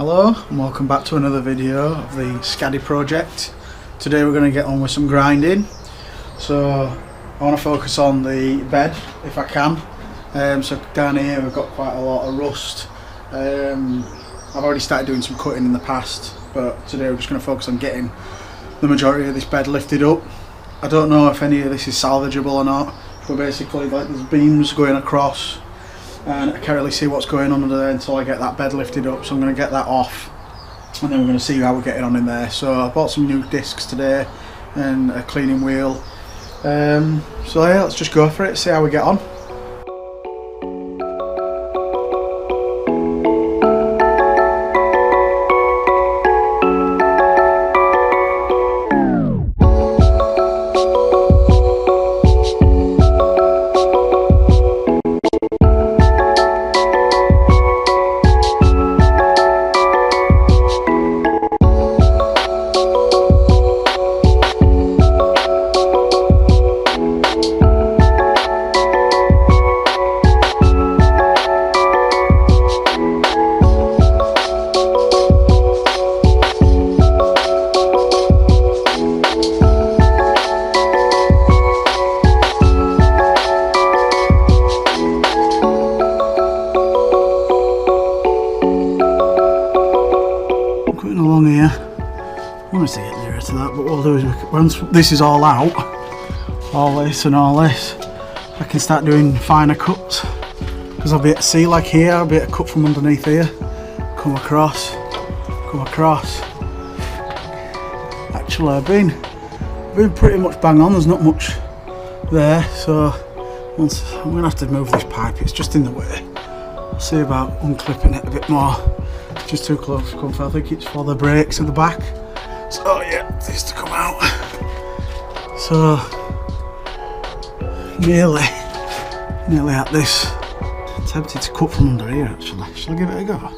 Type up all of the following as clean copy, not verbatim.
Hello and welcome back to another video of the skaddy project. Today we're going to get on with some grinding. So I want to focus on the bed if I can. So down here we've got quite a lot of rust. I've already started doing some cutting in the past, but today we're just going to focus on getting the majority of this bed lifted up. I don't know if any of this is salvageable or not, but basically like there's beams going across and I can't really see what's going on under there until I get that bed lifted up, so I'm going to get that off and then we're going to see how we're getting on in there. So I bought some new discs today and a cleaning wheel, so yeah, let's just go for it, see how we get on. Along here, I want to get nearer to that, but what we'll do is once this is all out, all this and all this, I can start doing finer cuts, because I'll be able to see, like here, I'll be able to cut from underneath here, come across. Actually I've been pretty much bang on, there's not much there, so once I'm going to have to move this pipe, it's just in the way. I'll see about unclipping it a bit more. Just too close for comfort. I think it's for the brakes at the back. So yeah, this to come out. So nearly at this. Tempted to cut from under here actually. Shall I give it a go?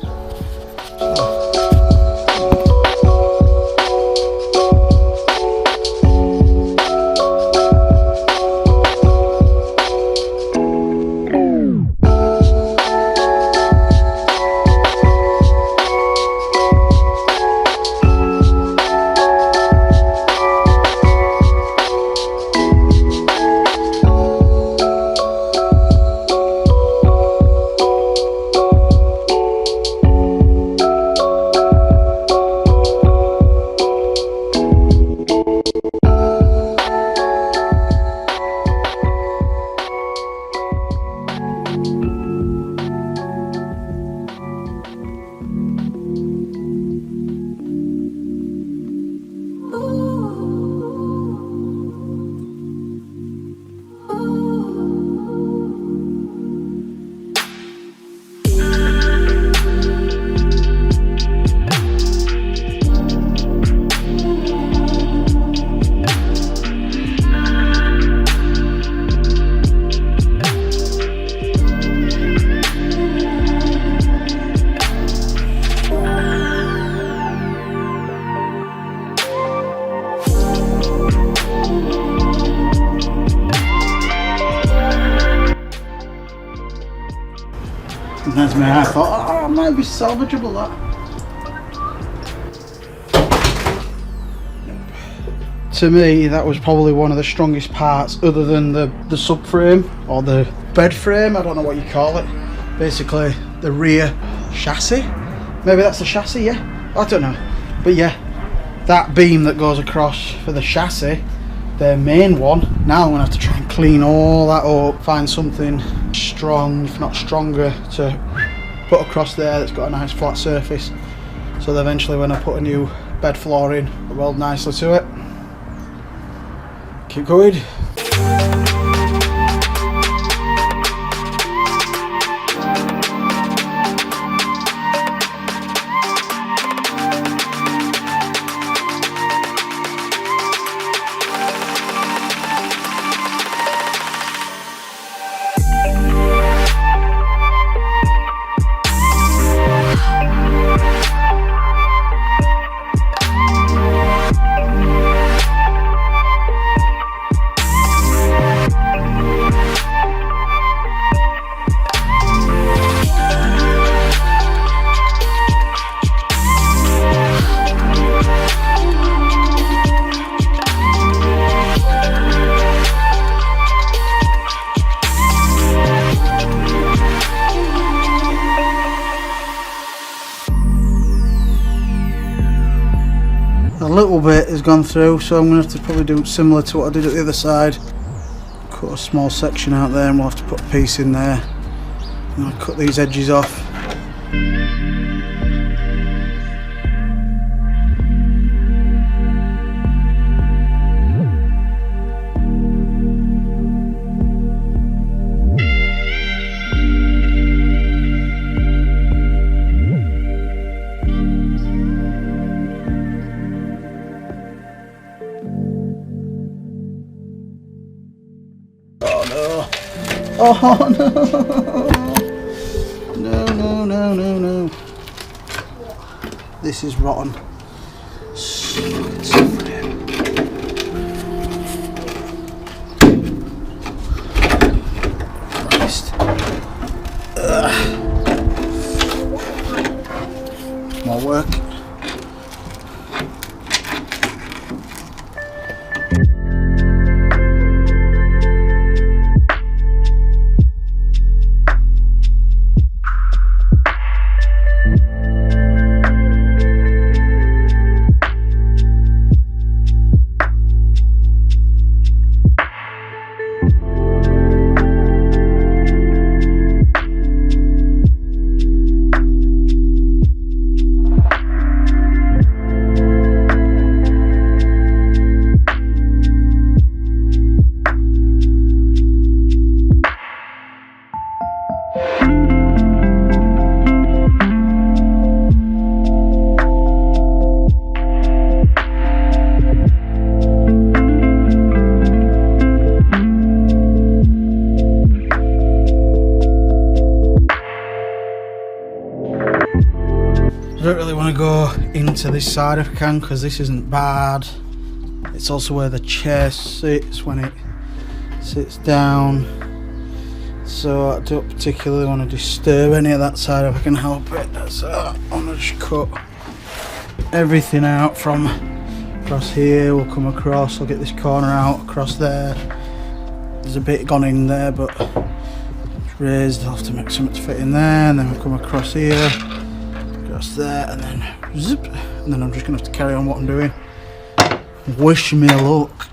And that's me, I thought, oh, it might be salvageable that. To me, that was probably one of the strongest parts other than the subframe or the bed frame, I don't know what you call it. Basically, the rear chassis. Maybe that's the chassis, yeah? I don't know. But yeah, that beam that goes across for the chassis, their main one, now I'm going to have to try and clean all that up, find something strong, if not stronger, to put across there that's got a nice flat surface, so that eventually when I put a new bed floor in, it'll weld nicely to it. Keep going. a little bit has gone through, so I'm going to have to probably do similar to what I did at the other side. Cut a small section out there and we'll have to put a piece in there. And I'll cut these edges off. Oh no! No. This is rotten. Christ. More work. I don't really want to go into this side if I can, because this isn't bad. It's also where the chair sits when it sits down, so I don't particularly want to disturb any of that side if I can help it. So I'm going to just cut everything out from across here. We'll come across, I'll get this corner out across there. There's a bit gone in there but it's raised. I'll have to make something to fit in there, and then we'll come across here, across there, and then zip, and then I'm just going to have to carry on what I'm doing. Wish me luck.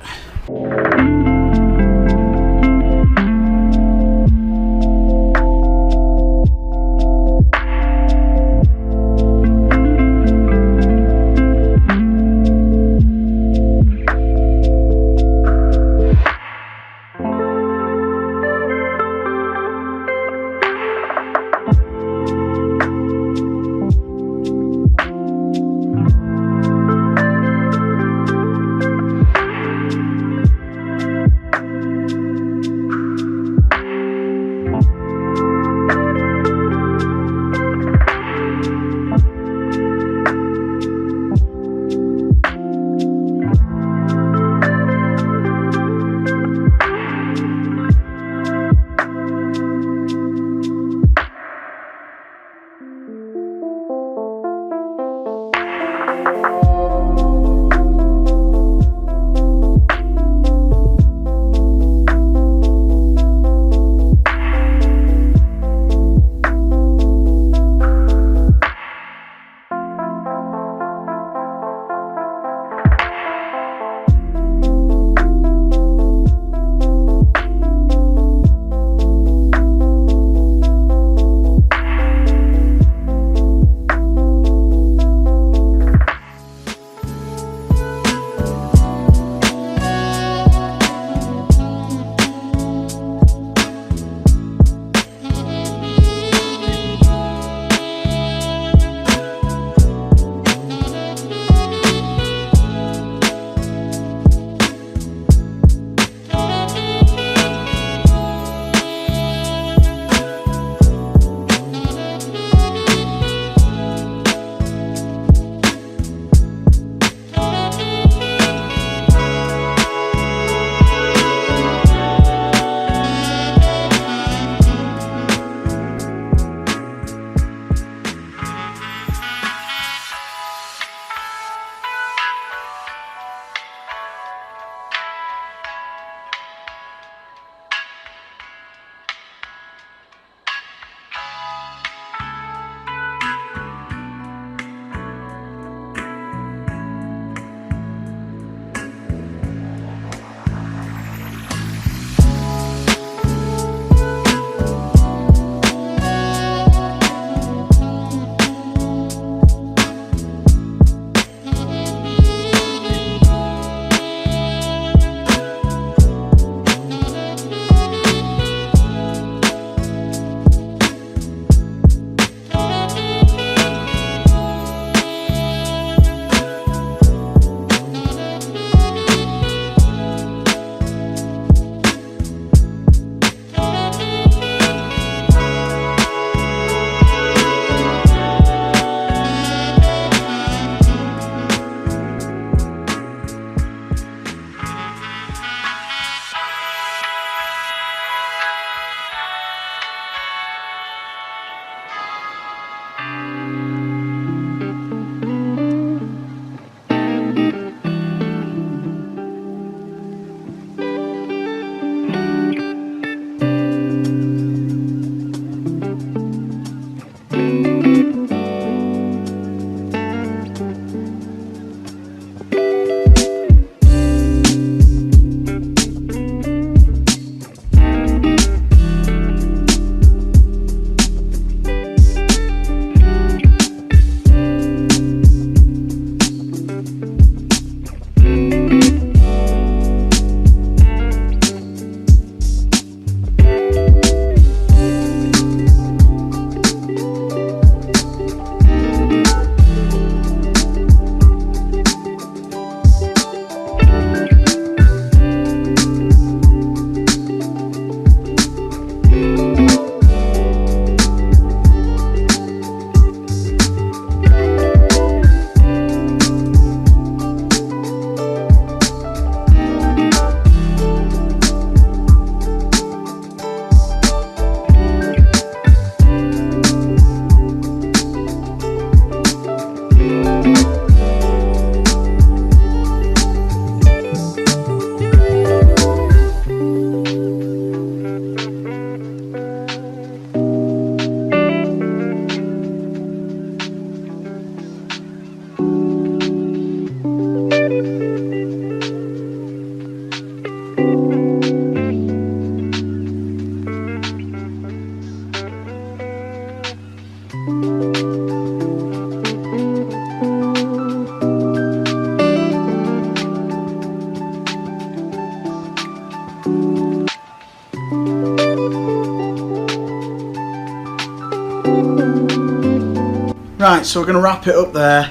Right, so we're going to wrap it up there.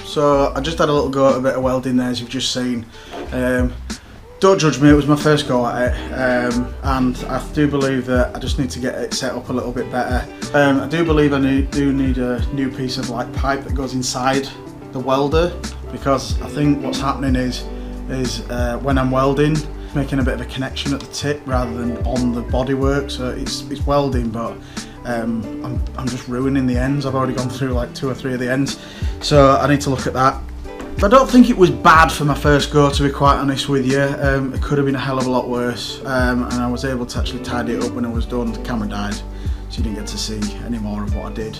So I just had a little go at a bit of welding there, as you've just seen. Don't judge me, it was my first go at it, and I do believe that I just need to get it set up a little bit better. I do believe I do need a new piece of like pipe that goes inside the welder, because I think what's happening is when I'm welding, making a bit of a connection at the tip rather than on the bodywork. So it's welding, but I'm just ruining the ends. I've already gone through like 2 or 3 of the ends, so I need to look at that. I don't think it was bad for my first go, to be quite honest with you. It could have been a hell of a lot worse, and I was able to actually tidy it up when I was done. The camera died, so you didn't get to see any more of what I did.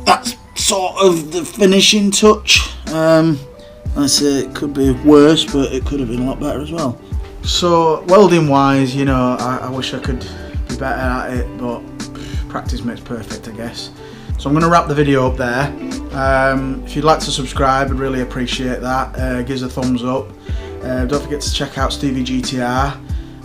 That's sort of the finishing touch. I say it could be worse, but it could have been a lot better as well. So welding wise, you know, I wish I could be better at it, but practice makes perfect, I guess. So I'm going to wrap the video up there. If you'd like to subscribe, I'd really appreciate that. Give us a thumbs up. Don't forget to check out Stevie GTR,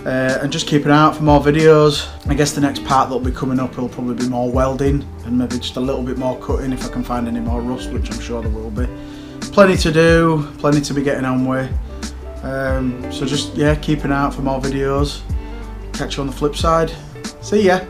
and just keep an eye out for more videos. I guess the next part that'll be coming up will probably be more welding and maybe just a little bit more cutting if I can find any more rust, which I'm sure there will be. Plenty to do, plenty to be getting on with. So just, yeah, keep an eye out for more videos. Catch you on the flip side. See ya.